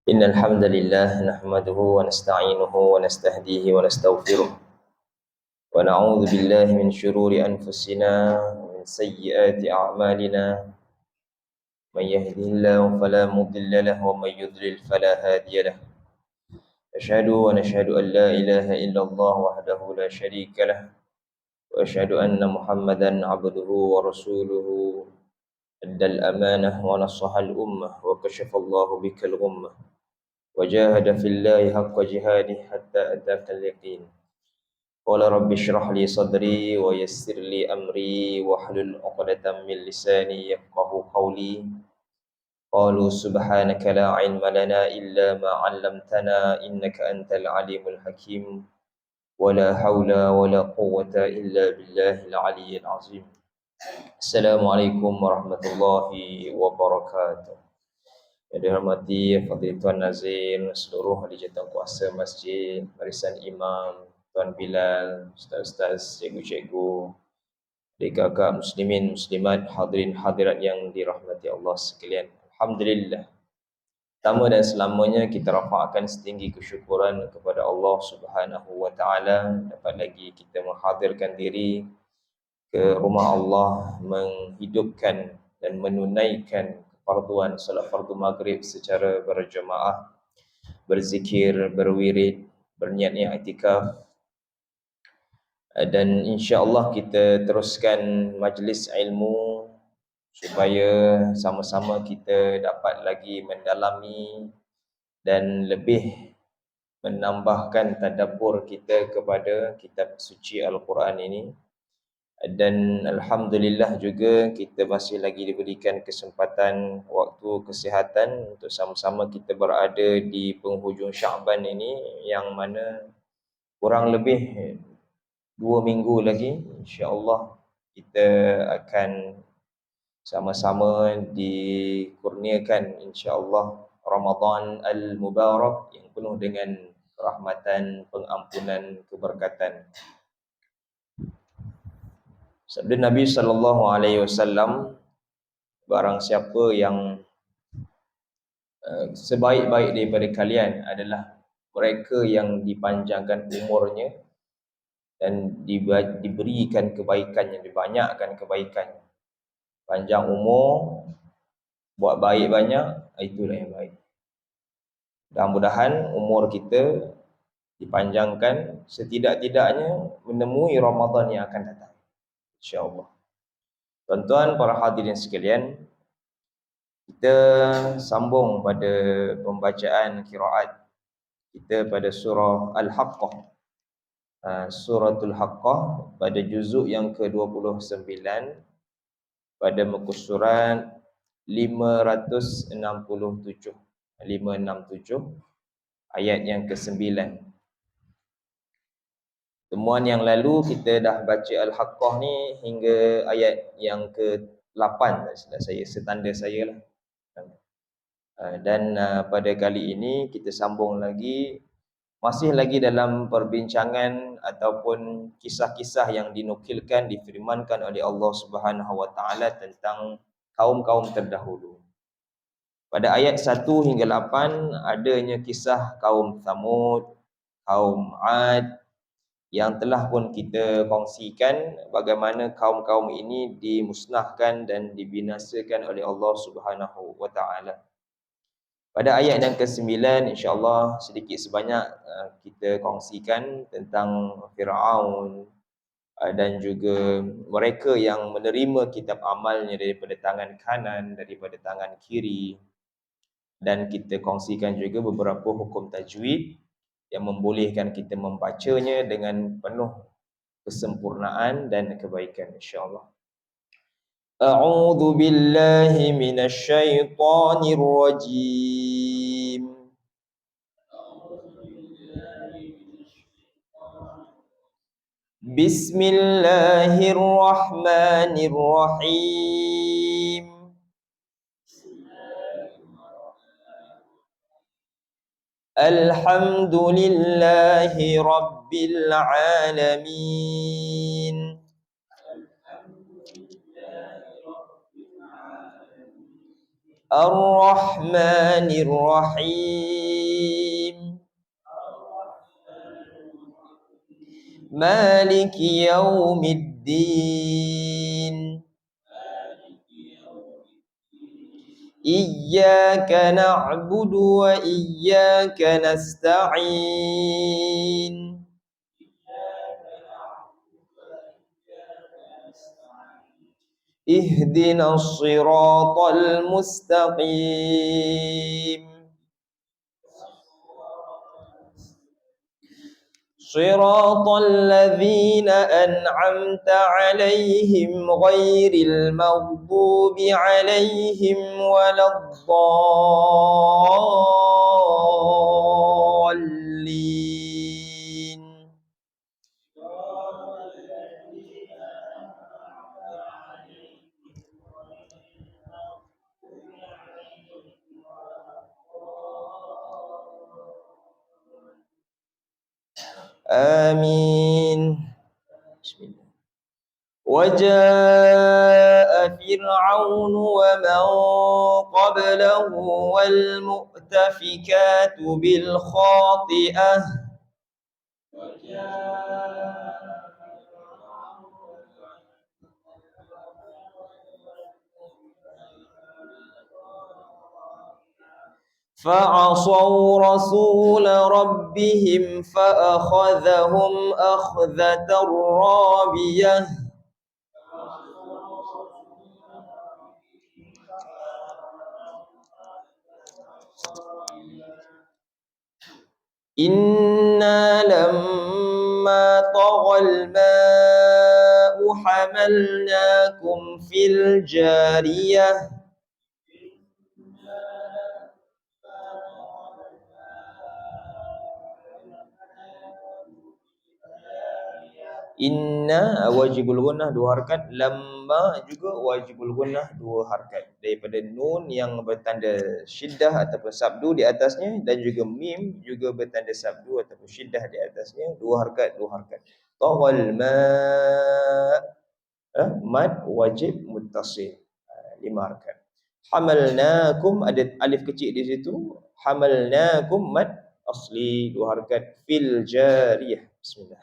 إن الحمد لله نحمده ونستعينه ونستهديه ونستغفره ونعوذ بالله من شرور أنفسنا ومن سيئات أعمالنا. من يهده الله فلا مضل له ومن يضلل فلا هادي له. أشهد ونشهد أن لا إله إلا الله وحده لا شريك له، وأشهد أن محمدا عبده ورسوله. أدى الأمانة ونصح الأمة وكشف الله بك الغمة، وجاهد في الله حق جهاده حتى أتاك اليقين. قال رب اشرح لي صدري ويسر لي أمري واحلل عقدة من لساني يفقه قولي. قالوا سبحانك لا علم لنا إلا ما علمتنا إنك أنت العليم الحكيم، ولا حول ولا قوة إلا بالله العلي العظيم. Assalamualaikum warahmatullahi wabarakatuh. Yang dihormati Fadil Tuan Nazir, seluruh ahli jawatankuasa masjid, barisan imam, Tuan Bilal, ustaz-ustaz, cikgu-cikgu, adik-kakak muslimin, muslimat, hadirin hadirat yang dirahmati Allah sekalian. Alhamdulillah. Pertama dan selamanya kita rafa'kan setinggi kesyukuran kepada Allah Subhanahu wa taala dapat lagi kita menghadirkan diri ke rumah Allah, menghidupkan dan menunaikan farduan solat fardu maghrib secara berjemaah, berzikir, berwirid, berniat i'tikaf, dan insya-Allah kita teruskan majlis ilmu supaya sama-sama kita dapat lagi mendalami dan lebih menambahkan tadabbur kita kepada kitab suci Al-Quran ini. Dan alhamdulillah juga kita masih lagi diberikan kesempatan waktu kesihatan untuk sama-sama kita berada di penghujung Syaban ini, yang mana kurang lebih 2 minggu lagi insya-Allah kita akan sama-sama dikurniakan insya-Allah Ramadan al-Mubarak yang penuh dengan rahmatan, pengampunan, keberkatan. Sabda Nabi SAW, barang siapa yang sebaik-baik daripada kalian adalah mereka yang dipanjangkan umurnya dan diberikan kebaikannya, dibanyakkan kebaikannya. Panjang umur, buat baik banyak, itulah yang baik. Mudah-mudahan umur kita dipanjangkan, setidak-tidaknya menemui Ramadan yang akan datang, insya-Allah. Tuan-tuan, para hadirin sekalian, kita sambung pada pembacaan qiraat kita pada surah Al-Haqqah. Suratul Haqqah pada juzuk yang ke-29 pada muka surat 567 ayat yang ke-9. Temuan yang lalu kita dah baca Al-Haqqah ni hingga ayat yang ke-8 saya, setanda saya lah. Dan pada kali ini kita sambung lagi, masih lagi dalam perbincangan ataupun kisah-kisah yang dinukilkan, difirmankan oleh Allah Subhanahu wa taala tentang kaum-kaum terdahulu. Pada ayat 1 hingga 8 adanya kisah kaum Thamud, kaum Ad, yang telah pun kita kongsikan bagaimana kaum-kaum ini dimusnahkan dan dibinasakan oleh Allah Subhanahu wa taala. Pada ayat yang ke-9 insya-Allah sedikit sebanyak kita kongsikan tentang Firaun dan juga mereka yang menerima kitab amalnya daripada tangan kanan, daripada tangan kiri. Dan kita kongsikan juga beberapa hukum tajwid yang membolehkan kita membacanya dengan penuh kesempurnaan dan kebaikan insya-Allah. A'udzu billahi minasy syaithanir rajim. Bismillahirrahmanirrahim. Alhamdulillahi rabbil alamin. الرحمن الرحيم مالك يوم الدين إياك نعبد وإياك نستعين اهدنا الصراط المستقيم صراط الذين أنعمت عليهم غير المغضوب عليهم ولا الضالين آمين بسم الله وجاء فرعون ومن قبله والمؤتفكات بالخاطئة فعصوا رسول ربهم فأخذهم أخذة رابية إنا لما طغى الماء حملناكم في الجارية Inna wajibul gunnah dua harakat, lamma juga wajibul gunnah dua harakat. Daripada nun yang bertanda syiddah ataupun sabdu di atasnya, dan juga mim juga bertanda sabdu ataupun syiddah di atasnya, dua harakat. Taghal ma' mad wajib muttasil, 5 harakat. Hamalnakum ada alif kecil di situ, hamalnakum mad asli 2 harakat. Fil jariyah. Bismillah.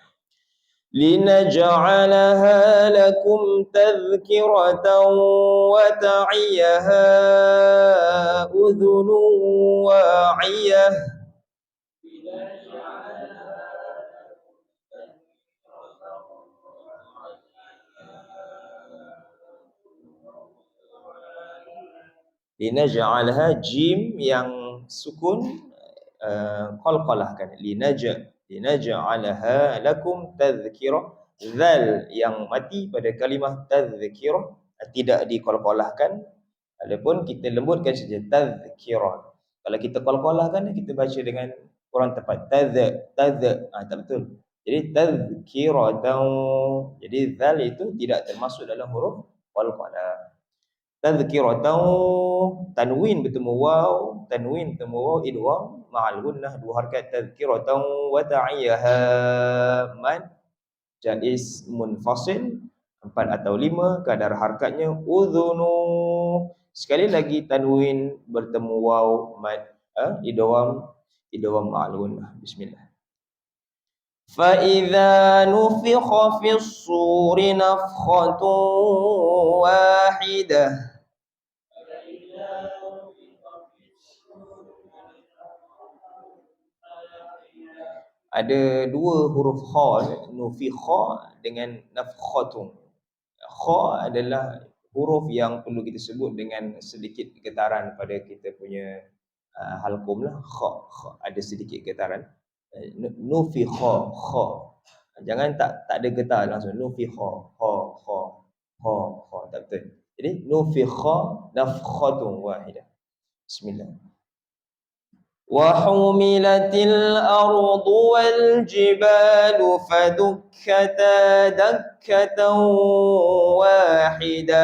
لنجعلها لكم تذكرة وتعيها أذن واعية linaj'alha jim yang sukun qalqalahkan linaj'alha lakum tadhkirah, zal yang mati pada kalimah tadhkirah tidak diqalqalahkan, adapun kita lembutkan saja tadhkirah. Kalau kita qalqalahkan kita baca dengan kurang tepat tak betul. Jadi tadhkiratan, jadi zal itu tidak termasuk dalam huruf qalqalah. Tadhkiratan, tanwin bertemu waw, idgham ma'al gunnah 2 harakat. Tadhkiratan wa ta'iyaha mad jaiz munfasil 4 atau 5 kadar harakatnya udhunu. Sekali lagi tanwin bertemu waw mad idgham ma'al gunnah. Bismillah. فَإِذَا نُفِخَ فِي الصُّورِ نَفْخَةٌ وَاحِدَةٌ ada dua huruf kha, nufikha dengan nafkhatun. Kha adalah huruf yang perlu kita sebut dengan sedikit getaran pada kita punya halqum lah. Kha ada sedikit getaran. Nufikha kha. Jangan tak ada getar langsung nufikha kha tak betul. Jadi nufikha nafkhatun wahidah. Bismillah. وحملت الأرض والجبال فدكتا دكة واحدة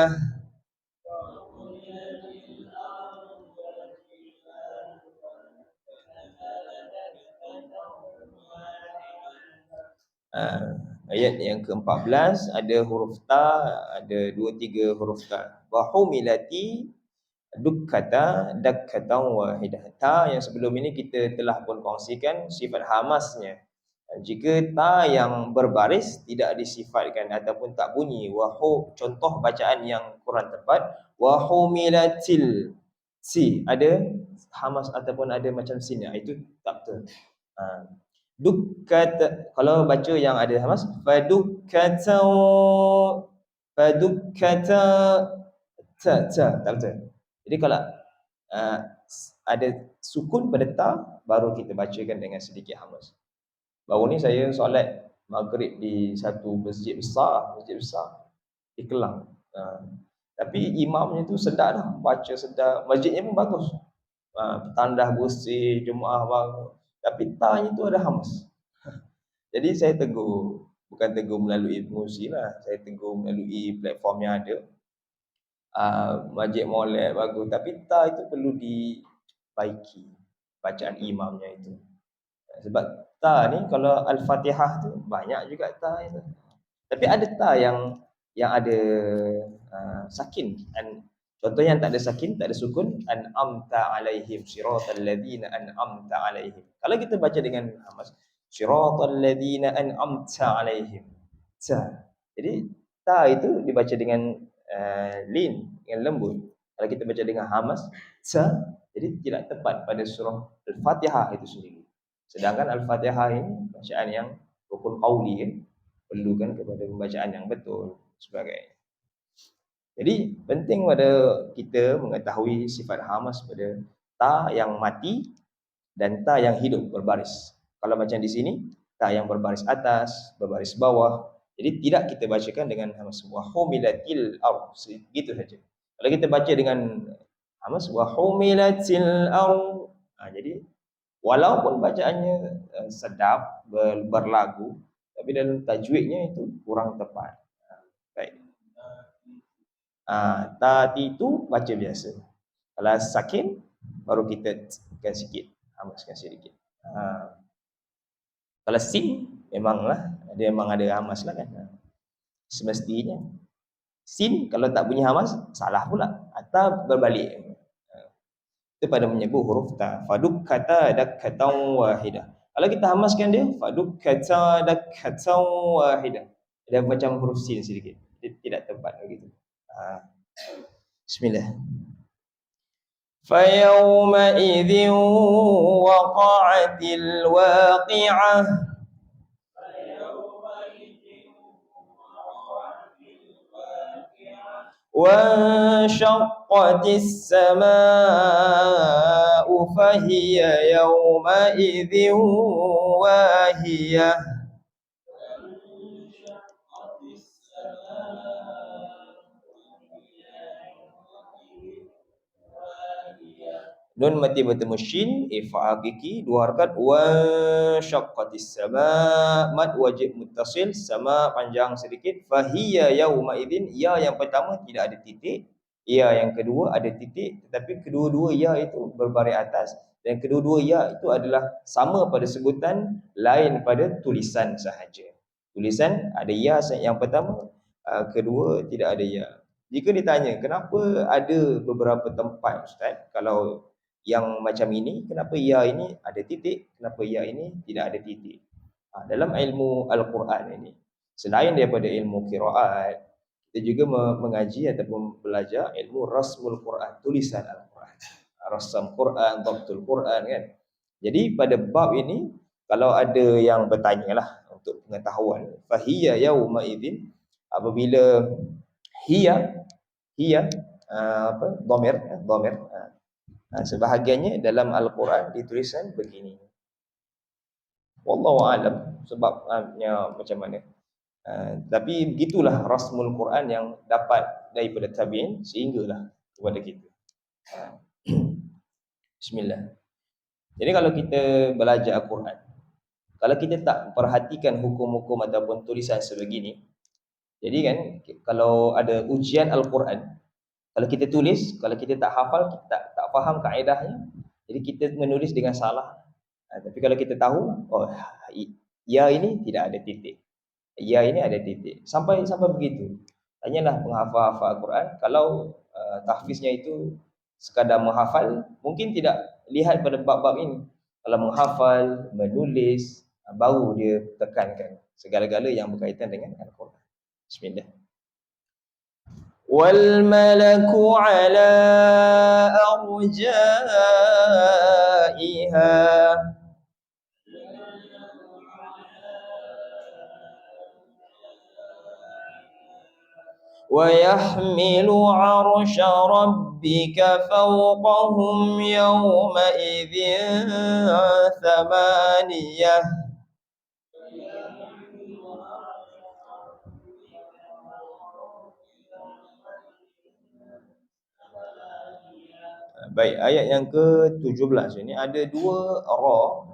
ayat yang ke-14 ada huruf ta, ada 2-3 huruf ta. Wahumilati Dukkata dakkatan wahidah. Ta yang sebelum ini kita telah pun kongsikan sifat hamasnya. Jika ta yang berbaris tidak disifatkan ataupun tak bunyi, contoh bacaan yang kurang tepat, wahumilatil si, ada hamas ataupun ada macam sin, itu tak betul. Dukkata, kalau baca yang ada hamas, fadukkata tak betul. Jadi kalau ada sukun pada ta, baru kita bacakan dengan sedikit hamas. Baru ni saya solat maghrib di satu masjid besar di Kelang. Tapi imamnya tu sedap dah, baca sedap, masjidnya pun bagus. Tandah bersih, jemaah bagus. Tapi tanya tu ada hamas. Jadi saya tegur, bukan tegur melalui emosi lah, saya tegur melalui platform yang ada. Masjid molek bagus, tapi ta itu perlu dibaiki bacaan imamnya itu. Sebab ta ni kalau Al-Fatihah tu banyak juga ta itu. Tapi ada ta yang ada sakin. Contoh yang tak ada sakin, tak ada sukun, an'amta alaihim siratal ladzina an'amta alaihim. Kalau kita baca dengan hamas, siratal ladzina an'amta alaihim. Ta. Jadi ta itu dibaca dengan lin, dengan lembut. Kalau kita baca dengan hamas, ta, jadi tidak tepat pada surah Al-Fatihah itu sendiri. Sedangkan Al-Fatihah ini bacaan yang rukun qauli kan, perlukan kepada pembacaan yang betul sebagainya. Jadi penting pada kita mengetahui sifat hamas pada ta yang mati dan ta yang hidup berbaris. Kalau macam di sini, ta yang berbaris atas, berbaris bawah. Jadi tidak kita bacakan dengan hamas wa humilatil ardh, gitu saja. Kalau kita baca dengan hamas wa humilatil ardh, jadi walaupun bacaannya sedap, berlagu, tapi dalam tajwidnya itu kurang tepat. Baik. Tadi itu baca biasa. Kalau sakin, baru kita tekan sikit, hamaskan sedikit. Kalau sin, memanglah dia memang ada hamas lah kan. Semestinya. Sin kalau tak punya hamas, salah pula. Atau berbalik. Itu pada menyebut huruf ta. Fadukkata dakkatan wahidah. Kalau kita hamaskan dia, fadukkata dakkatan wahidah. Dia macam huruf sin sedikit. Dia tidak tepat begitu. Bismillah. فَيَوْمَئِذٍ وَقَعَتِ الْوَاقِعَةُ وَانشَقَّتِ السَّمَاءُ فَهِيَ يَوْمَئِذٍ وَاهِيَةٌ Nun mati bertemu shin, ifa hakiki, dua harakat, wa syaqqatis sama, mad wajib muttasil, sama panjang sedikit, fahiya yauma idzin, ya yang pertama tidak ada titik, ya yang kedua ada titik, tetapi kedua-dua ya itu berbaris atas, dan kedua-dua ya itu adalah sama pada sebutan, lain pada tulisan sahaja. Tulisan ada ya yang pertama, kedua tidak ada ya. Jika ditanya kenapa ada beberapa tempat Ustaz, kalau yang macam ini, kenapa ya ini ada titik, kenapa ya ini tidak ada titik. Dalam ilmu Al-Quran ini, selain daripada ilmu qiraat, kita juga mengaji ataupun belajar ilmu rasmul Quran, tulisan Al-Quran. Rasam Quran, dhabtul Quran kan. Jadi pada bab ini, kalau ada yang bertanya lah untuk pengetahuan, fahiya yauma idzin, apabila hiya dhamir, sebahagiannya dalam Al-Quran dituliskan begini. Wallahu alam sebabnya macam mana. Tapi begitulah rasmul Quran yang dapat daripada tabi'in sehinggalah kepada kita. Bismillah. Jadi kalau kita belajar Al-Quran, kalau kita tak perhatikan hukum-hukum ataupun tulisan sebegini, jadi kan kalau ada ujian Al-Quran, kalau kita tulis, kalau kita tak hafal, kita tak faham kaedahnya, jadi kita menulis dengan salah. Tapi kalau kita tahu, ya ini tidak ada titik, ya ini ada titik, sampai begitu. Tanyalah penghafal-hafal Al-Quran, kalau tahfiznya itu sekadar menghafal, mungkin tidak lihat pada bab-bab ini. Kalau menghafal, menulis, baru dia tekankan segala-gala yang berkaitan dengan Al-Quran. Bismillah. Wal malaku ala arjaiha wa yahmilu arsha rabbika fawqahum yawma idzin thamaniyah. Baik, ayat yang ke-17 ini ada dua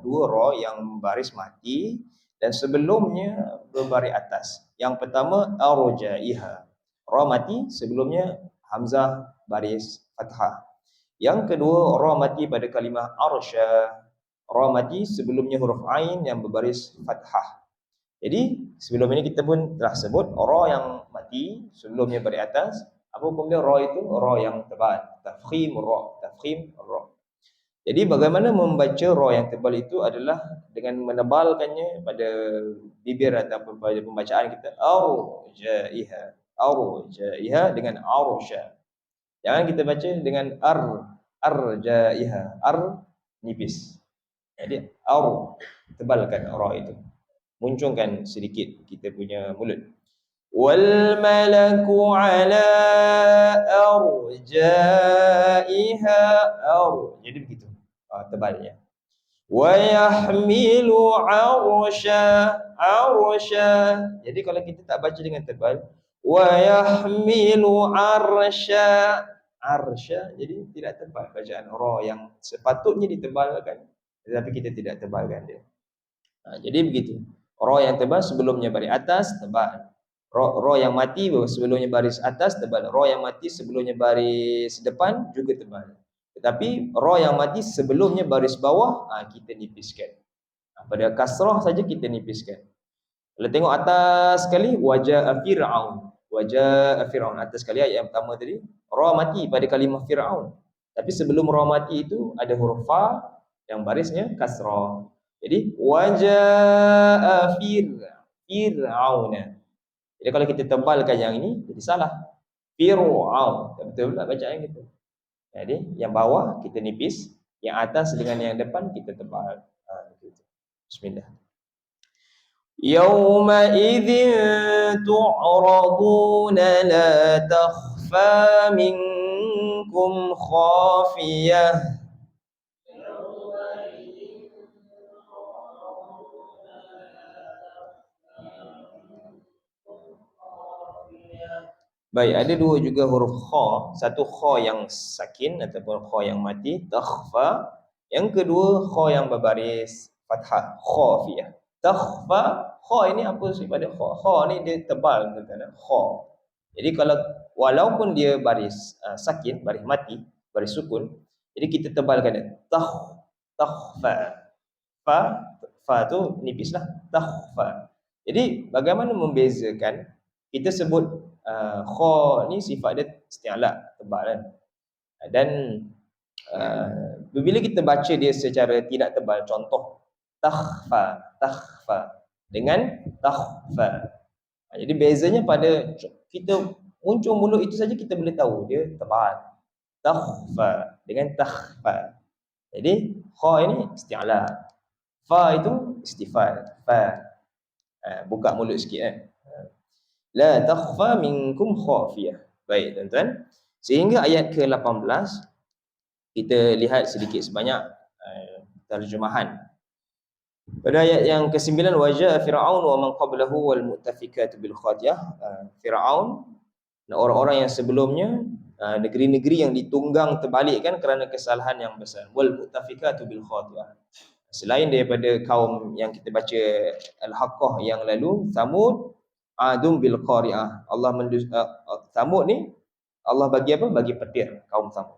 ra yang baris mati dan sebelumnya berbaris atas. Yang pertama arjaiha. Ra mati, sebelumnya hamzah baris fathah. Yang kedua ra mati pada kalimah arsya. Ra mati sebelumnya huruf ain yang berbaris fathah. Jadi sebelum ini kita pun telah sebut ra yang mati sebelumnya baris atas. Apa hukum dia? Ra itu ra yang tebal, tafkhim ra. Jadi bagaimana membaca ra yang tebal itu adalah dengan menebalkannya pada bibir ataupun pada pembacaan kita. Arjaiha dengan arsya. Jangan kita baca dengan arjaiha. Nipis. Jadi tebalkan ra itu. Muncungkan sedikit kita punya mulut. Wal malaku ala arjaiha jadi begitu tebalnya. Wa yahmilu arsha. Jadi kalau kita tak baca dengan tebal, wa yahmilu arsha, jadi tidak tebal bacaan ra yang sepatutnya ditebalkan, tetapi kita tidak tebalkan dia. Jadi begitu. Ra yang tebal sebelumnya baris atas tebal. Ra yang mati sebelumnya baris atas tebal. Ra yang mati sebelumnya baris depan juga tebal. Tetapi ra yang mati sebelumnya baris bawah kita nipiskan. Pada kasrah saja kita nipiskan. Kalau tengok atas sekali wajah Fir'aun. Atas sekali ayat yang pertama tadi, ra mati pada kalimah Fir'aun. Tapi sebelum ra mati itu ada huruf fa yang barisnya kasrah. Jadi wajah Fir'aun. Jadi kalau kita tebalkan yang ini jadi salah. Fir'aun. Betul tak bacaan kita? Jadi yang bawah kita nipis, yang atas dengan yang depan kita tebal. Bismillah. Yawma idzin tu'raduna la takhfa minkum khafiyah. Baik, ada dua juga huruf kha, satu kha yang sakin ataupun kha yang mati, takhfa. Yang kedua kha yang berbaris fathah, khafiyah. Takhfa, kha ini apa sifat dia? Kha ni dia tebal tuan-tuan, kha. Jadi kalau walaupun dia baris sakin, baris mati, baris sukun, jadi kita tebalkan dia. Takhfa. Fa tu nipislah, takhfa. Jadi bagaimana membezakan? Kita sebut kha ni sifat dia isti'la, tebal kan. Dan bila kita baca dia secara tidak tebal, contoh takhfa dengan takhfa. Jadi bezanya pada kita muncul mulut itu saja kita boleh tahu dia tebal. Takhfa dengan takhfa. Jadi kha ini isti'la. Fa itu istifal. Fa. Buka mulut sikit kan. La takhfa minkum khafiyah. Baik tuan-tuan. Sehingga ayat ke-18 kita lihat sedikit sebanyak terjemahan. Pada ayat yang ke-9 wajah Fir'aun wa man qablahu wal mu'tafikatu bil khatiyah. Fir'aun dan orang-orang yang sebelumnya, negeri-negeri yang ditunggang terbalikkan kerana kesalahan yang besar. Wal mu'tafikatu bil khatiyah. Selain daripada kaum yang kita baca Al-Haqqah yang lalu, Thamud, Adum bil qari'ah. Thamud ni Allah bagi apa? Bagi petir kaum Thamud.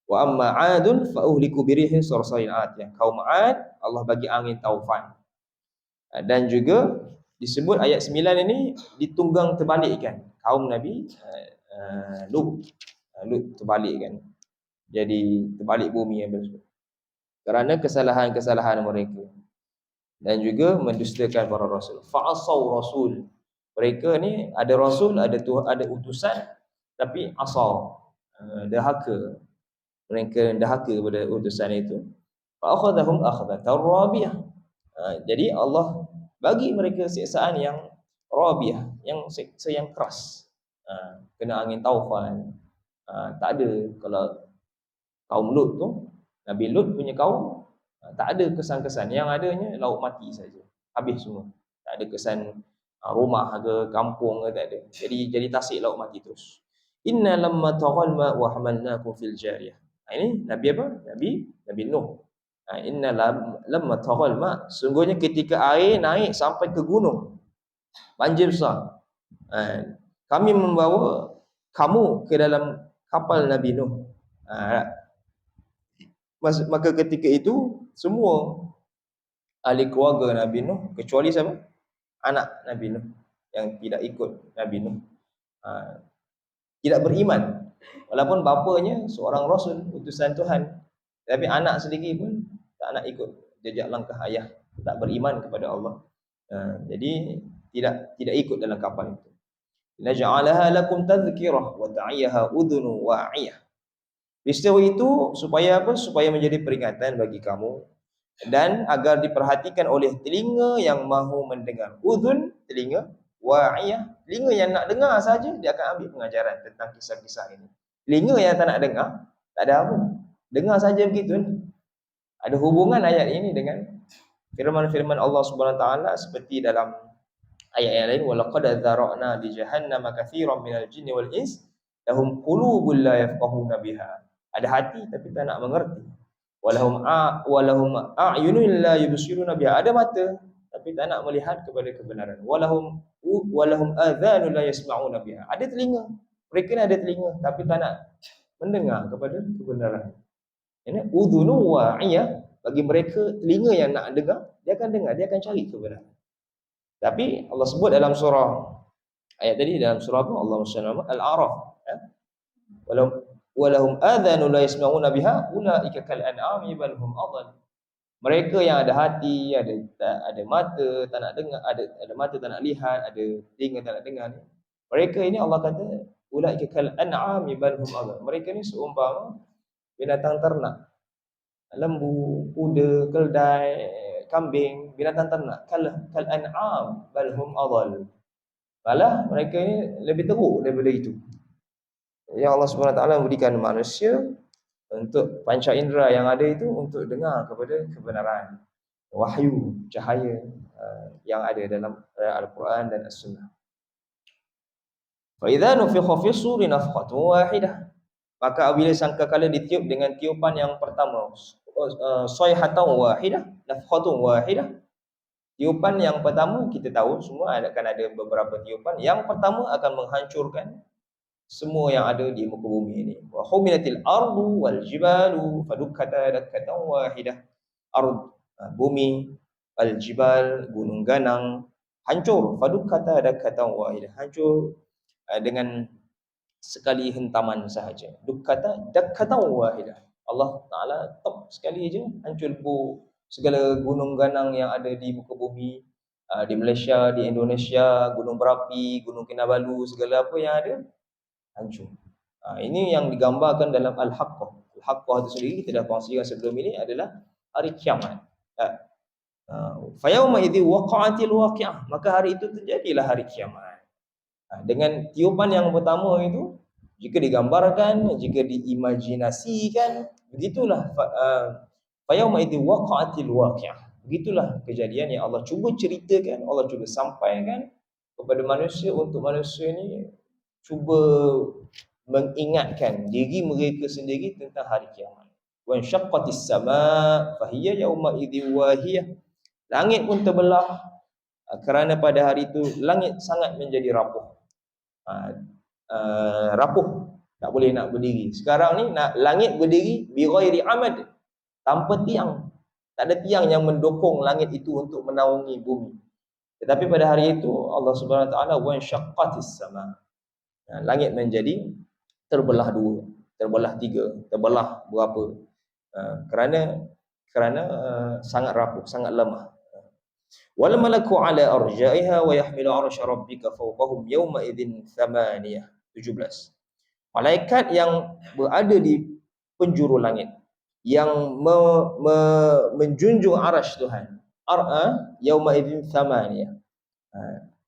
Wa amma 'adun fa uhliku birihin sarsarin atiyah. Kaum 'ad Allah bagi angin taufan. Dan juga disebut ayat 9 ini ditunggang terbalikkan kaum Nabi Lut terbalikkan. jadi terbalik bumi kerana kesalahan-kesalahan mereka dan juga mendustakan para rasul. Fa'asau rasul. Mereka ni ada rasul, ada utusan, tapi asal, dahaka. Mereka dahaka kepada utusan itu. Fa'akhadhahum akhdatan rabiyah. Jadi Allah bagi mereka siksaan yang rabiyah, yang siksa yang keras. Kena angin taufan. Tak ada kalau kaum Lut tu, Nabi Lut punya kaum tak ada kesan-kesan, yang adanya laut mati saja, habis semua. Tak ada kesan rumah ke kampung ke, tak ada. Jadi tasik laut mati terus. Inna lamma taghal ma wa hamalnakum fil jariyah. Ini Nabi apa? Nabi Nuh. Inna lamma taghal ma, sungguhnya ketika air naik sampai ke gunung, banjir besar, kami membawa kamu ke dalam kapal Nabi Nuh. Maka ketika itu semua ahli keluarga Nabi Nuh, kecuali siapa? Anak Nabi Nuh yang tidak ikut Nabi Nuh, tidak beriman. Walaupun bapanya seorang rasul, utusan Tuhan, tapi anak sendiri pun tak nak ikut jejak langkah ayah, tak beriman kepada Allah. Jadi tidak ikut dalam kapal itu. Naj'alaha lakum tadhkirah wa ta'iyaha udhunu wa'iyah. Peristiwa itu supaya apa? Supaya menjadi peringatan bagi kamu dan agar diperhatikan oleh telinga yang mahu mendengar. Udhun, telinga, wa'iyah, telinga yang nak dengar saja dia akan ambil pengajaran tentang kisah-kisah ini. Telinga yang tak nak dengar, tak ada apa. Dengar saja begitu. Ada hubungan ayat ini dengan firman-firman Allah Subhanahu Wa Taala seperti dalam ayat yang lain, walaqad dzara'na li jahannama katsiran minal jinni wal ins lahum qulubun la yafqahuna biha. Ada hati tapi tak nak mengerti. Walahum a'yunun la yubsiruna biha. Ada mata tapi tak nak melihat kepada kebenaran. Walahum adhanun la yasma'una biha. Ada telinga. Mereka ni ada telinga tapi tak nak mendengar kepada kebenaran. Ini udhunu wa'iyah, bagi mereka telinga yang nak dengar, dia akan dengar, dia akan cari kebenaran. Tapi Allah sebut dalam surah ayat tadi, dalam surah apa? Allah SWT Al-A'raf, walahum adhanu la yasma'una biha ulaika kal an'ami bal hum adall. Mereka yang ada hati, ada mata tak nak dengar, ada mata tak nak lihat, ada telinga tak nak dengar ni, mereka ini Allah kata ulaika kal an'ami bal hum adall. Mereka ni seumpama binatang ternak, lembu, kuda, keldai, kambing, binatang ternak. Kal an'am bal hum adall. Malah mereka ini lebih teruk daripada itu. Yang Allah Subhanahu Wa Taala memberikan manusia untuk panca indera yang ada itu untuk dengar kepada kebenaran, wahyu, cahaya yang ada dalam Al-Quran dan As-Sunnah. Fa idza nufikha fi suri nafkhatun wahidah, maka apabila sangkakala ditiup dengan tiupan yang pertama, sayhatan wahidah, nafkhatun wahidah. Tiupan yang pertama kita tahu semua akan ada beberapa tiupan. Yang pertama akan menghancurkan semua yang ada di muka bumi ini. Wa humilatil ardu wal jibalu fadukkata dakkatan wahidah. Bumi, al jibal, gunung ganang hancur, fadukkata dakkatan wahidah, hancur dengan sekali hentaman sahaja. Dukkata dakkatan wahidah. Allah Taala top sekali aja hancur segala gunung ganang yang ada di muka bumi, di Malaysia, di Indonesia, gunung berapi, gunung Kinabalu, segala apa yang ada hancur. Ini yang digambarkan dalam Al-Haqqah. Al-Haqqah itu sendiri kita dah kongsikan sebelum ini adalah hari kiamat. Fa yauma idzi waqa'atil waqi'ah, maka hari itu terjadilah hari kiamat. Dengan tiupan yang pertama itu, jika digambarkan, jika diimajinasikan, begitulah fa yauma idzi waqa'atil waqi'ah. Begitulah kejadian yang Allah cuba ceritakan, Allah cuba sampaikan kepada manusia untuk manusia ni cuba mengingatkan diri mereka sendiri tentang hari kiamat. Wa syaqqatis sama' fa hiya yauma idzi wahiyah. Langit pun terbelah kerana pada hari itu langit sangat menjadi rapuh. Rapuh, tak boleh nak berdiri. Sekarang ni langit berdiri bi ghairi amad, tanpa tiang. Tak ada tiang yang mendukung langit itu untuk menaungi bumi. Tetapi pada hari itu Allah Subhanahu Wa Taala wa syaqqatis sama', langit menjadi terbelah dua. terbelah tiga, terbelah berapa? Kerana sangat rapuh, sangat lemah. Wal malaku ala arja'iha wa yahmilu arsy rabbika fawqahum yawma idzin thamaniyah. 17. Malaikat yang berada di penjuru langit yang menjunjung arasy Tuhan. Yauma idzin thamaniyah.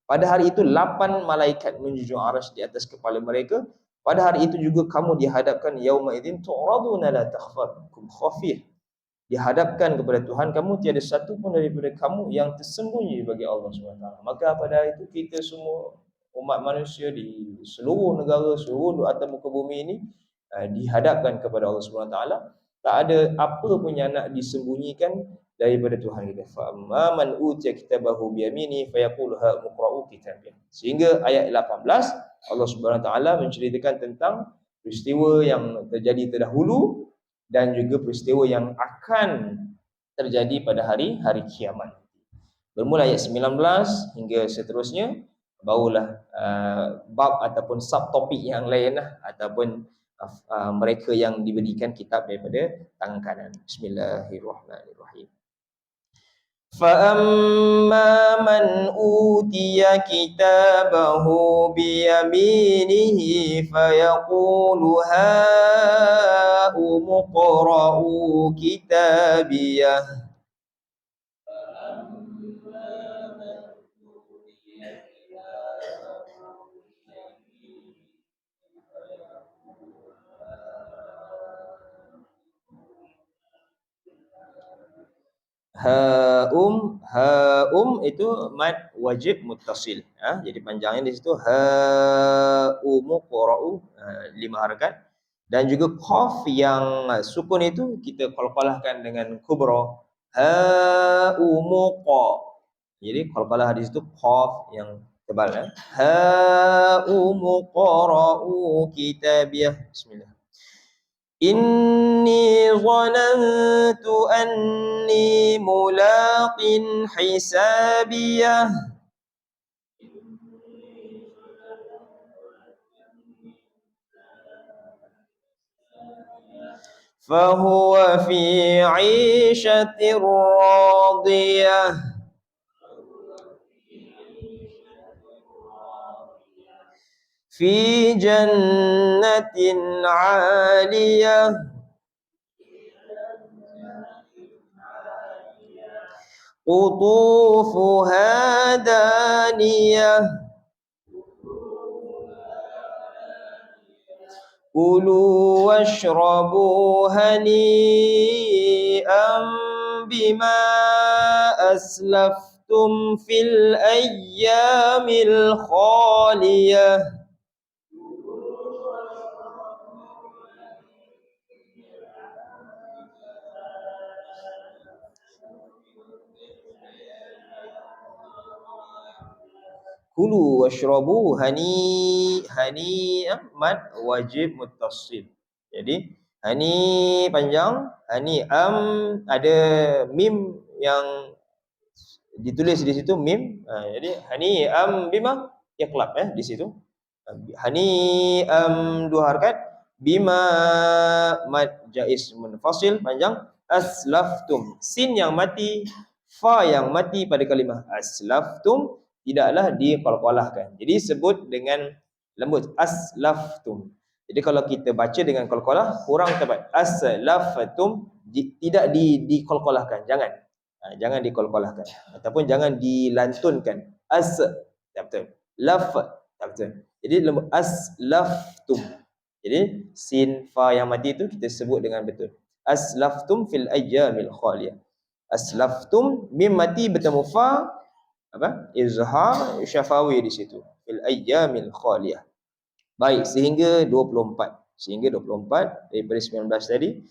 Pada hari itu 8 malaikat menjunjung arasy di atas kepala mereka. Pada hari itu juga kamu dihadapkan yauma idzin tu'raduna la takhfa khafiyah. Dihadapkan kepada Tuhan kamu, tiada satu pun daripada kamu yang tersembunyi bagi Allah SWT. Maka pada hari itu kita semua umat manusia di seluruh negara, seluruh atas muka bumi ini dihadapkan kepada Allah SWT. Tak ada apa pun yang nak disembunyikan daripada Tuhan kita. Fa amma man utiya kitabahu bi yamini fayaqulu ha muqra'u kitabiyah. Sehingga ayat 18 Allah SWT menceritakan tentang peristiwa yang terjadi terdahulu dan juga peristiwa yang akan terjadi pada hari kiamat. Bermula ayat 19 hingga seterusnya, barulah bab ataupun subtopik yang lain ataupun mereka yang diberikan kitab daripada tangan kanan. Bismillahirrahmanirrahim. فَأَمَّا مَنْ أُوتِيَ كِتَابَهُ بِيَمِينِهِ فَيَقُولُ هَاؤُمُ اقْرَءُوا كِتَابِيَهْ Haum itu mad wajib muttasil. Jadi panjangnya di situ haumu qara'u 5 harakat, dan juga qaf yang sukun itu kita qalqalahkan dengan kubra haumu qa. Jadi qalqalah di situ qaf yang tebal haumu qara'u kitabiyah. Bismillah. Inni zanantu anni mulaqin hisabiyah fahuwa fi 'ishatir radiyah fi jannatin 'aliyah qutufuha daniyah kulu washrabu hani'an bima aslaftum fil ayyamil khaliyah. Kulu washrabu mad wajib muttasil. Jadi hani panjang, ada mim yang ditulis di situ mim. Jadi hani bima iqlab di situ. Hani 2 harakat, bima mad jaiz munfasil panjang, aslaftum sin yang mati, fa yang mati pada kalimah aslaftum tidaklah diqalqalahkan. Jadi sebut dengan lembut aslaftum. Jadi kalau kita baca dengan qalqalah kurang tepat. Aslaftum tidak diqalqalahkan, jangan diqalqalahkan ataupun jangan dilantunkan. Tak betul. Laf tak betul. Jadi lembut aslaftum. Jadi sin fa yang mati itu kita sebut dengan betul. Aslaftum fil ayyamil khaliyah. Aslaftum mim mati bertemu fa izhar syafawi di situ fil ayyamil khaliyah. Baik, sehingga 24 daripada 19 tadi.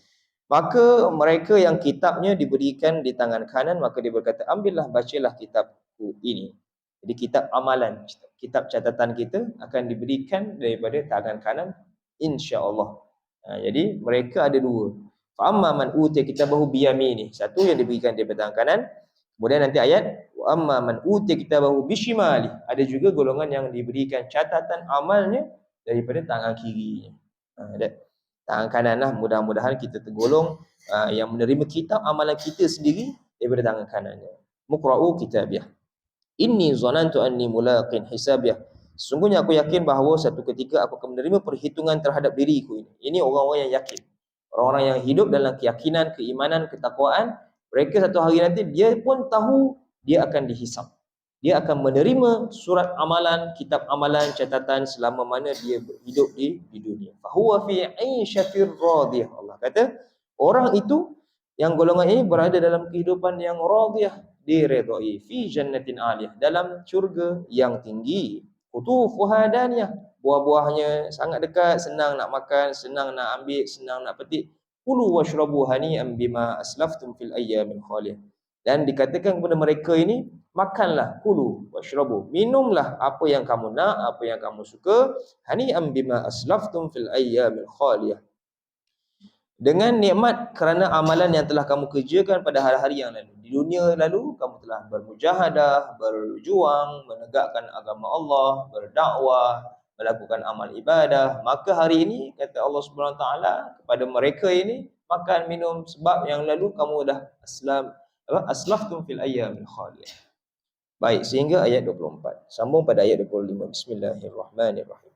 Maka mereka yang kitabnya diberikan di tangan kanan, maka dia berkata, ambillah, bacalah kitabku ini. Jadi kitab amalan, kitab catatan kita akan diberikan daripada tangan kanan insya-Allah. Jadi mereka ada 2. Fa amma man utiya kitabahu biyamini, satu yang diberikan daripada tangan kanan. Kemudian nanti ayat wa amma man utiya kitabahu bishimali, ada juga golongan yang diberikan catatan amalnya daripada tangan kirinya. Tangan kanan lah, mudah-mudahan kita tergolong yang menerima kitab amalan kita sendiri daripada tangan kanannya. Muqra'u kitabiyah. Inni zanantu anni mulaqin hisabiyah. Sesungguhnya aku yakin bahawa satu ketika aku akan menerima perhitungan terhadap diriku ini. Ini orang-orang yang yakin. Orang-orang yang hidup dalam keyakinan, keimanan, ketakwaan. Mereka satu hari nanti dia pun tahu dia akan dihisap. Dia akan menerima surat amalan, kitab amalan, catatan selama mana dia hidup di dunia. Fahuwa fi 'aisyatir radiyah. Allah kata, orang itu yang golongan ini berada dalam kehidupan yang radiyah, diredai, fi jannatin 'aliyah, dalam syurga yang tinggi. Qutufuha daniyah, buah-buahnya sangat dekat, senang nak makan, senang nak ambil, senang nak petik. Kulu washrabu hani'an bima aslaftum fil ayyamil khaliyah. Dan dikatakan kepada mereka ini, makanlah, kulu washrabu, minumlah apa yang kamu nak, apa yang kamu suka, hani'an bima aslaftum fil ayyamil khaliyah, dengan nikmat kerana amalan yang telah kamu kerjakan pada hari-hari yang lalu. Di dunia lalu kamu telah bermujahadah, berjuang menegakkan agama Allah, berdakwah, melakukan amal ibadah. Maka hari ini kata Allah Subhanahu Wa Taala kepada mereka ini, makan minum sebab yang lalu kamu dah aslaftum fil ayyamil khaliyah. Baik, sehingga ayat 24. Sambung pada ayat 25. Bismillahirrahmanirrahim.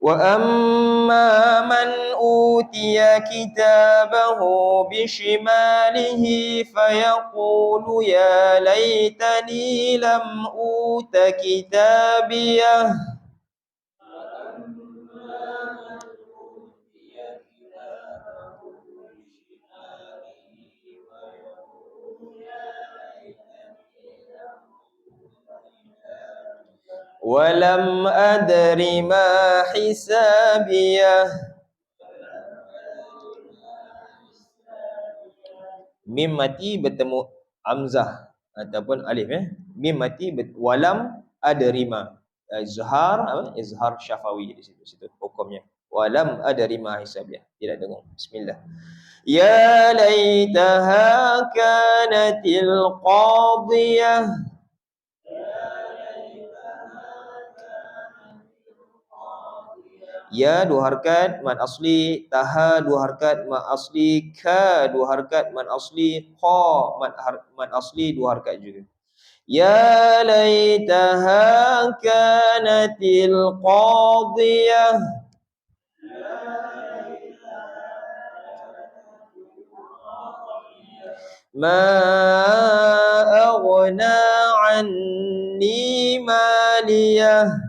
Wa amma man utiya kitabahu bishimalihi fayaqulu ya laitani lam uta kitabiyah. Walam adri ma hisabiyah. Mim mati bertemu hamzah ataupun alif Mim mati walam adri ma. Izhar izhar syafawi di situ hukumnya. Walam adri ma hisabiyah. Tidak dengar. Bismillah. Ya laitaha kanatil qadiyah. Ya dua harakat mad asli, taha dua harakat mad asli, ka dua harakat mad asli, kha mad asli dua harakat juga. Ya laitaha kanatil qadiyah. Ma aghna anni maliyah.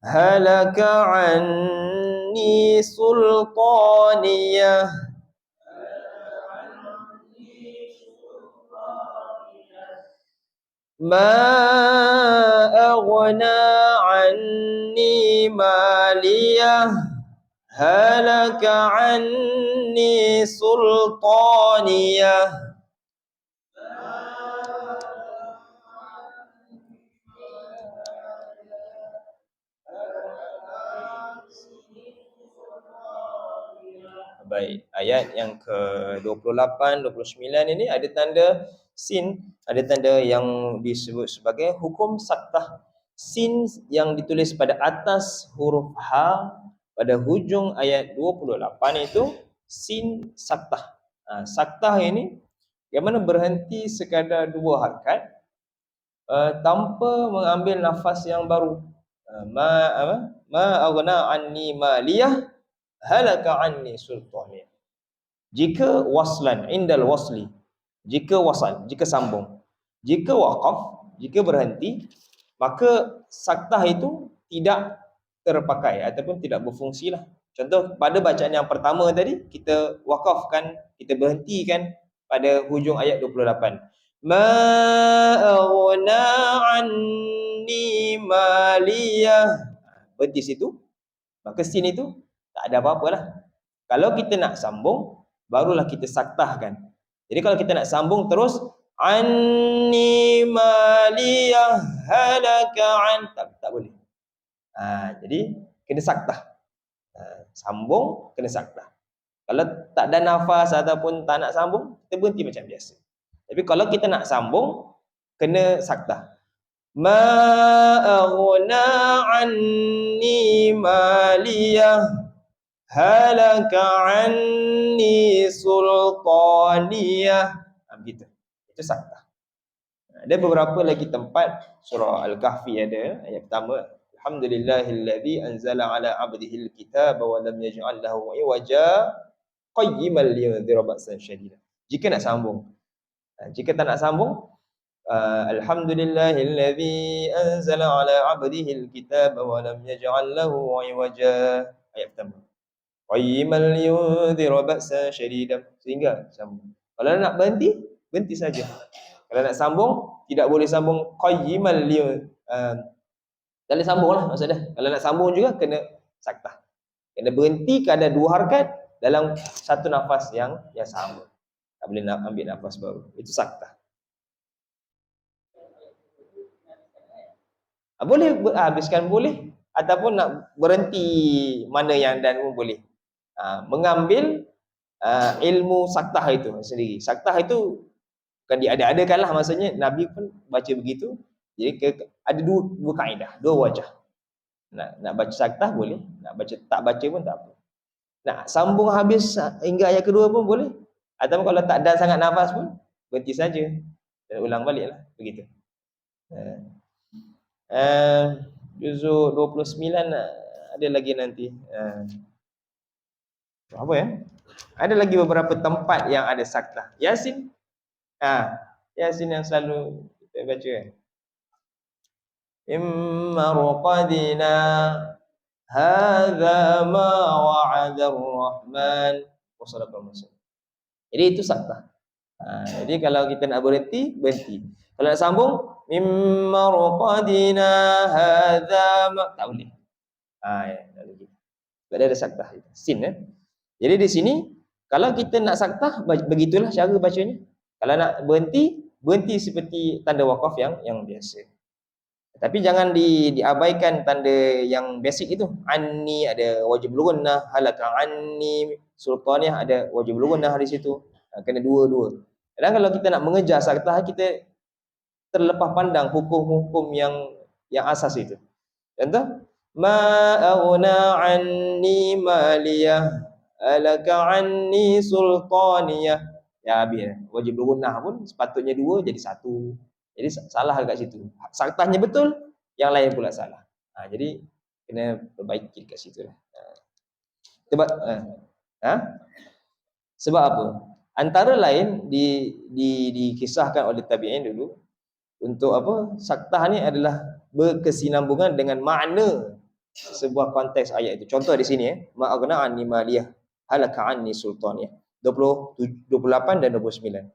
Halaka anni sultaniyah. Ma aghna anni maliyah. Halaka anni sultaniyah. Baik, ayat yang ke-28, 29 ini ada tanda sin, ada tanda yang disebut sebagai hukum saktah. Sin yang ditulis pada atas huruf H pada hujung ayat 28 itu sin saktah. Saktah ini yang mana berhenti sekadar dua harakat tanpa mengambil nafas yang baru. Ma aghna anni maliyah halaka anni sultani. Jika waslan, indal wasli, jika wasal, jika sambung. Jika waqaf, jika berhenti, maka saktah itu tidak terpakai ataupun tidak berfungsi lah. Contoh pada bacaan yang pertama tadi, kita waqafkan, kita berhentikan pada hujung ayat 28. Ma aghna anni maliyah. Berhenti situ, maka sin itu tak ada apa-apalah. Kalau kita nak sambung, barulah kita saktahkan. Jadi kalau kita nak sambung terus, anni maliyah halaka an, tak boleh. Jadi kena saktah. Sambung kena saktah. Kalau tak ada nafas ataupun tak nak sambung, kita berhenti macam biasa. Tapi kalau kita nak sambung, kena saktah. ma aghna anni maliyah halaka anni sultaniyah. Begitu. Itu saktah. Ada beberapa lagi tempat surah Al-Kahfi ada ayat pertama, alhamdulillahillazi anzala ala 'abdihil kitaba wa lam yaj'al lahu 'iwaja qayyiman liyundhira ba'san syadida. Jika nak sambung. Jika tak nak sambung, alhamdulillahillazi anzala ala 'abdihil kitaba wa lam yaj'al lahu 'iwaja. Ayat pertama. Qayyiman liyundhira ba'san syadida, sehingga sambung. Kalau nak berhenti, berhenti saja. Kalau nak sambung, tidak boleh sambung qayyiman tak boleh sambung lah maksudnya. Kalau nak sambung juga kena saktah. Kena berhenti keadaan 2 harakat dalam satu nafas yang sama. Tak boleh nak ambil nafas baru. Itu saktah. Boleh habiskan boleh, ataupun nak berhenti mana yang dan pun boleh. Mengambil ilmu saktah itu sendiri. Saktah itu bukan diada-adakan lah, maksudnya Nabi pun baca begitu. Jadi ada dua kaedah, dua wajah. Nak baca saktah boleh, nak baca tak baca pun tak apa. Nak sambung habis hingga ayat kedua pun boleh. Atau kalau tak ada sangat nafas pun berhenti saja dan ulang baliklah begitu. Juzuk 29 ada lagi nanti. Apa ya? Ada lagi beberapa tempat yang ada saktah. Yasin. Yasin yang selalu kita baca kan. Immarqadina hadza ma wa'ada ar-rahman wa sadaqa al-mursalin. Jadi itu saktah. Jadi kalau kita nak berhenti, berhenti. Kalau nak sambung, immarqadina hadza ma, tak boleh. Tak boleh. Sebab ada saktah itu. Sin kan. Jadi di sini kalau kita nak saktah, begitulah cara bacanya. Kalau nak berhenti, berhenti seperti tanda wakaf yang biasa. Tapi jangan diabaikan tanda yang basic itu. Anni ada wajib gunnah, halaka anni sultaniyah ada wajib gunnah di situ. Kena dua-dua. Dan kalau kita nak mengejar saktah, kita terlepas pandang hukum-hukum yang asas itu. Contoh, ma aghna anni maliyah halaka anni sultaniyah. Ya habis. Wajib gunnah pun sepatutnya 2 jadi 1. Jadi salah kat situ. Saktahnya betul, yang lain pula salah. Jadi kena perbaiki kat situ lah. Sebab apa? Antara lain dikisahkan oleh tabi'in dulu, untuk apa? Saktah ni adalah berkesinambungan dengan makna sebuah konteks ayat itu. Contoh di sini ma'aghna anni maliyah halaka anni sultaniyah. 28 dan 29.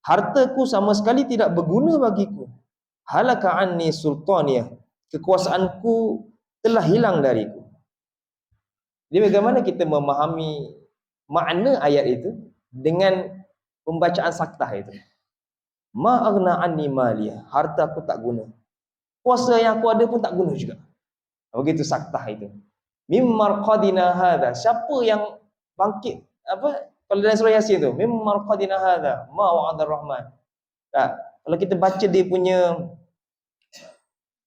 Hartaku sama sekali tidak berguna bagiku. Halaka anni sultaniyah. Kekuasaanku telah hilang dariku. Jadi bagaimana kita memahami makna ayat itu dengan pembacaan saktah itu? Ma aghna anni maliyah. Hartaku tak guna. Kuasa yang aku ada pun tak guna juga. Begitu saktah itu. Mimmarqadina hadza. Siapa yang bangkit kalau dalam surah Yasin tu, mimmarqadina hadza ma wa'ada ar-rahman. Kalau kita baca dia punya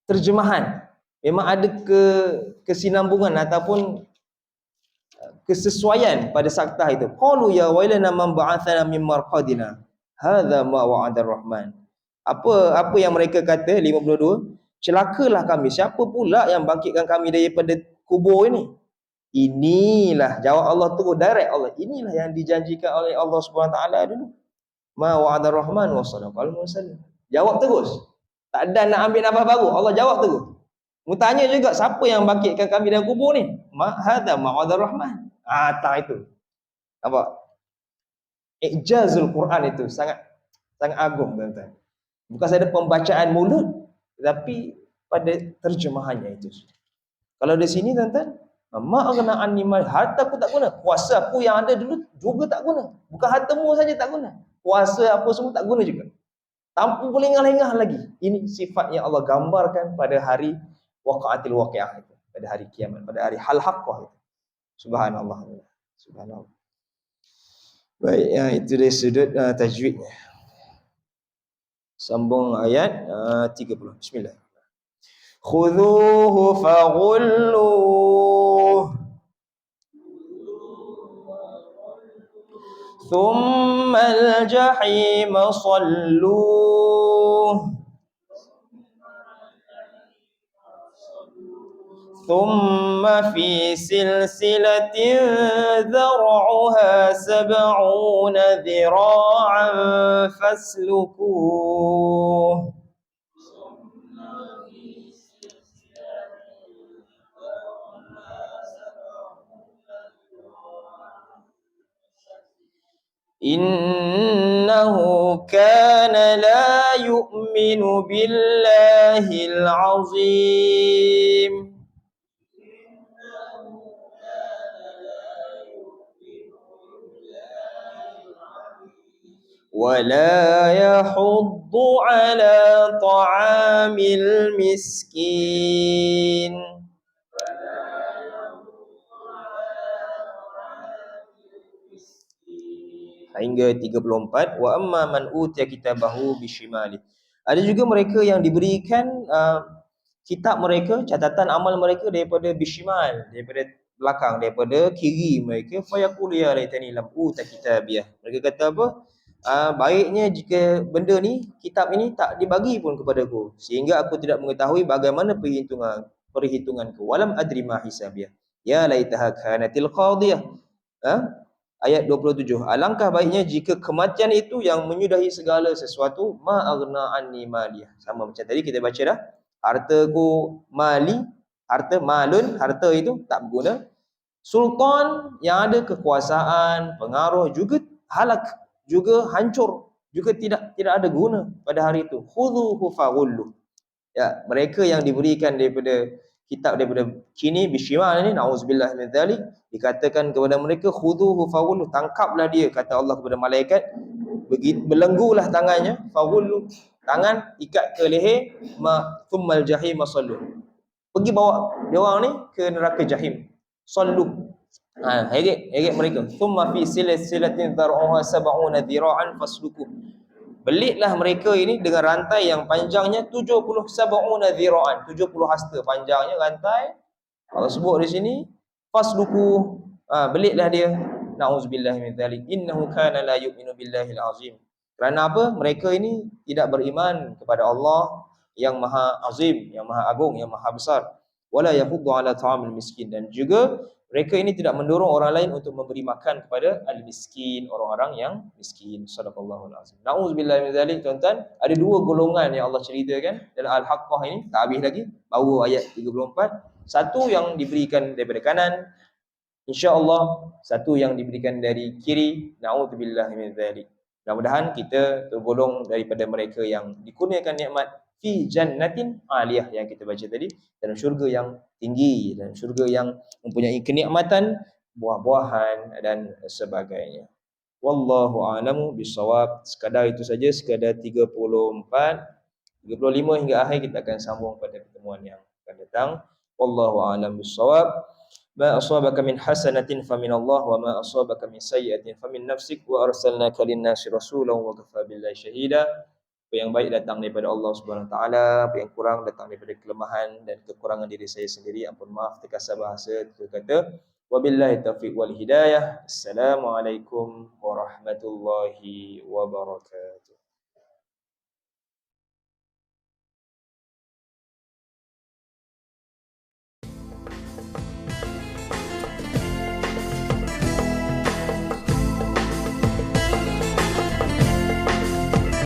terjemahan, memang ada kesinambungan ataupun kesesuaian pada saktah itu. Qalu ya wailana man ba'athana mimmarqadina hadza ma wa'ada ar-rahman. Apa yang mereka kata 52, celakalah kami, siapa pula yang bangkitkan kami daripada kubur ini? Inilah jawab Allah tu direct Allah. Inilah yang dijanjikan oleh Allah Subhanahu taala dulu. Ma wa'ada ar-rahman wa sadaqal mursalin. Jawab terus. Tak ada nak ambil nafas baru. Allah jawab terus. Mu tanya juga siapa yang bangkitkan kami dalam kubur ni? Hadza ma wa'ada ar-rahman. Tak itu. Nampak? Ijazul Quran itu sangat agung tuan-tuan. Bukan sahaja pembacaan mulut, tetapi pada terjemahannya itu. Kalau di sini tuan-tuan, ma aghna anni mal, hartaku tak guna. Kuasa aku yang ada dulu juga tak guna. Bukan hartamu saja tak guna. Kuasa apa semua tak guna juga. Tanpa boleh lengah-lengah lagi. Ini sifat yang Allah gambarkan pada hari waqa'atil waqi'ah itu, pada hari kiamat, pada hari hal haqqah itu. Subhanallah. Subhanallah. Baik, itu dari sudut tajwidnya. Sambung ayat 30. Bismillah. خذوه فغلوه ثم الجحيم صلوه ثم في سلسلة ذرعها 70 ذراعا فاسلكوه إنه كان لا يؤمن بالله العظيم ولا يحض على طعام المسكين. Hingga 34, wa amma man utiya kitabahu bishimali. Ada juga mereka yang diberikan kitab mereka, catatan amal mereka daripada bishimal, daripada belakang, daripada kiri mereka. Fayaqulu ya laitani lam uta kitabiyah. Mereka kata apa? Baiknya jika benda ni, kitab ini tak dibagi pun kepadaku, sehingga aku tidak mengetahui bagaimana perhitunganku. Walam adri ma hisabiyah. Ya laitaha kanatil qadiyah. Ayat 27. Alangkah baiknya jika kematian itu yang menyudahi segala sesuatu. Ma aghna anni maliyah. Sama macam tadi kita baca dah. Hartaku mali, harta malun, harta itu tak berguna. Sultan yang ada kekuasaan, pengaruh juga halak, juga hancur, juga tidak ada guna pada hari itu. Khudhuhu faghullu. Ya, mereka yang diberikan daripada kitab daripada kini bishimal ni, nauzubillah min dzalik, dikatakan kepada mereka khudhuhu faghullu, tangkaplah dia, kata Allah kepada malaikat, belenggulah tangannya, faghullu, tangan ikat ke leher, thummal jahim sallu, pergi bawa dia orang ni ke neraka jahim, sallu, heret mereka, thumma fi silsilatin dhar'uha 70 dhira'an fasluku, belitlah mereka ini dengan rantai yang panjangnya 70 dhira'an, 70 hasta panjangnya rantai. Allah sebut di sini fasluku, belitlah dia. Nauzubillahi min dzalik. Innahu kana la yu'minu billahil azim. Kerana apa? Mereka ini tidak beriman kepada Allah yang maha azim, yang maha agung, yang maha besar. Wala yahuddu ala ta'amil miskin, dan juga mereka ini tidak mendorong orang lain untuk memberi makan kepada al-miskin, orang-orang yang miskin. Sadaqallahul azim. Nauzubillahi min dzalik. Tuan-tuan, ada dua golongan yang Allah ceritakan dalam Al-Haqqah ini, tak habis lagi, baru ayat 34. Satu yang diberikan daripada kanan, insya-Allah, satu yang diberikan dari kiri. Nauzubillahi min dzalik. Mudah-mudahan kita tergolong daripada mereka yang dikurniakan nikmat fi jannatin aliyah yang kita baca tadi, dalam syurga yang tinggi, dan syurga yang mempunyai kenikmatan, buah-buahan dan sebagainya. Wallahu a'lamu bissawab. Sekadar itu saja, sekadar 34, 35 hingga akhir. Kita akan sambung pada pertemuan yang akan datang. Wallahu a'lam bissawab. Ma asabaka min hasanatin famin Allah, wa ma asabaka min sayyi'atin famin nafsik, wa arsalnaka lin-nasi rasulan wa kafa billahi syahida. Apa yang baik datang daripada Allah Subhanahu Wa Taala, apa yang kurang datang daripada kelemahan dan kekurangan diri saya sendiri. Ampun maaf terkasar bahasa, terkata. Wabillahi taufiq wal hidayah. Assalamualaikum warahmatullahi wabarakatuh.